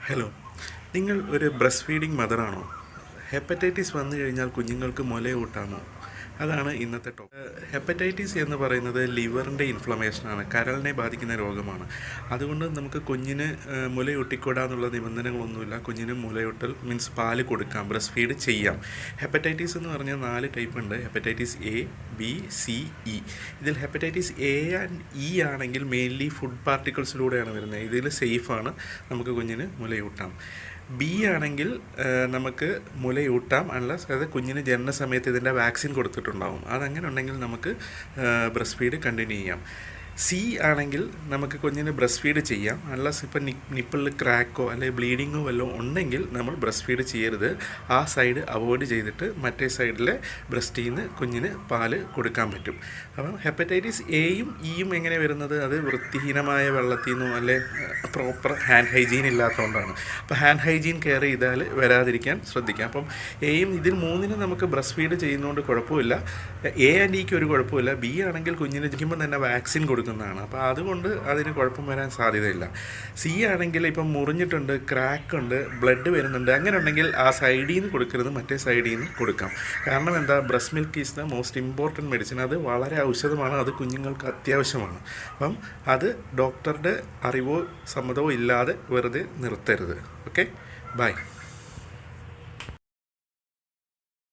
Hello, നിങ്ങൾ ഒരു breast feeding മദറാണോ? Hepatitis വന്നു കഴിഞ്ഞാൽ കുഞ്ഞുങ്ങൾക്ക് മുലയൂട്ടാമോ? അതാണ് ഇന്നത്തെ ടോപ്പിക്. ഹെപ്പറ്റൈറ്റിസ് എന്ന് പറയുന്നത് ലിവറിൻ്റെ ഇൻഫ്ലമേഷനാണ്, കരളിനെ ബാധിക്കുന്ന രോഗമാണ്. അതുകൊണ്ട് നമുക്ക് കുഞ്ഞിന് മുലയൂട്ടിക്കൂടാന്നുള്ള നിബന്ധനകളൊന്നുമില്ല. കുഞ്ഞിന് മുലയൂട്ടൽ മീൻസ് പാല് കൊടുക്കാം, ബ്രസ്റ്റ് ഫീഡ് ചെയ്യാം. ഹെപ്പറ്റൈറ്റിസ് എന്ന് പറഞ്ഞാൽ 4 ടൈപ്പ് ഉണ്ട്. Hepatitis A, B, C, E. ഇതിൽ ഹെപ്പറ്റൈറ്റിസ് എ ആൻഡ് ഇ ആണെങ്കിൽ മെയിൻലി ഫുഡ് പാർട്ടിക്കിൾസിലൂടെയാണ് വരുന്നത്. ഇതിൽ സേഫാണ്, നമുക്ക് കുഞ്ഞിന് മുലയൂട്ടാം. ബി ആണെങ്കിൽ നമുക്ക് മുലയൂട്ടാം, അതായത് കുഞ്ഞിന് ജനന സമയത്ത് ഇതിൻ്റെ വാക്സിൻ കൊടുത്തിട്ടുണ്ടാകും. അതങ്ങനെ ഉണ്ടെങ്കിൽ നമുക്ക് ബ്രസ്റ്റ് ഫീഡ് കണ്ടിന്യൂ ചെയ്യാം. സി ആണെങ്കിൽ നമുക്ക് കുഞ്ഞിന് ബ്രസ്റ്റ് ഫീഡ് ചെയ്യാം, അൺലെസ് ഇപ്പം നിപ്പിളിൽ ക്രാക്കോ അല്ലെങ്കിൽ ബ്ലീഡിങ്ങോ വല്ലതും ഉണ്ടെങ്കിൽ നമ്മൾ ബ്രസ്റ്റ് ഫീഡ് ചെയ്യരുത്. ആ സൈഡ് അവോയ്ഡ് ചെയ്തിട്ട് മറ്റേ സൈഡിലെ ബ്രസ്റ്റിൽ നിന്ന് കുഞ്ഞിന് പാല് കൊടുക്കാൻ പറ്റും. അപ്പം ഹെപ്പറ്റൈറ്റിസ് എയും ഇയും എങ്ങനെ വരുന്നത്? അത് വൃത്തിഹീനമായ വെള്ളത്തിൽ നിന്നോ അല്ലെ പ്രോപ്പർ ഹാൻഡ് ഹൈജീൻ ഇല്ലാത്തതുകൊണ്ടാണ്. അപ്പോൾ ഹാൻഡ് ഹൈജീൻ കെയർ ചെയ്താൽ വരാതിരിക്കാൻ ശ്രദ്ധിക്കാം. അപ്പം എയും ഇതിൽ 3നും നമുക്ക് ബ്രസ്റ്റ് ഫീഡ് ചെയ്യുന്നതുകൊണ്ട് കുഴപ്പമില്ല. എ ആൻഡ് ഇക്ക് ഒരു കുഴപ്പമില്ല. ബി ആണെങ്കിൽ കുഞ്ഞിന് ജനിക്കുമ്പോൾ തന്നെ വാക്സിൻ കൊടുക്കുന്നതാണ്. അപ്പോൾ അതുകൊണ്ട് അതിന് കുഴപ്പം വരാൻ സാധ്യതയില്ല. സി ആണെങ്കിൽ ഇപ്പം മുറിഞ്ഞിട്ടുണ്ട്, ക്രാക്ക് ഉണ്ട്, ബ്ലഡ് വരുന്നുണ്ട്, അങ്ങനെ ഉണ്ടെങ്കിൽ ആ സൈഡിൽ നിന്ന് കൊടുക്കരുത്, മറ്റേ സൈഡിൽ നിന്ന് കൊടുക്കാം. കാരണം എന്താ? Breast milk is the most important medicine. അത് വളരെ ഔഷധമാണ്, അത് കുഞ്ഞുങ്ങൾക്ക് അത്യാവശ്യമാണ്. അപ്പം അത് ഡോക്ടറുടെ അറിവോ സമ്മതമോ ഇല്ലാതെ വെറുതെ നിർത്തരുത്. Okay, by.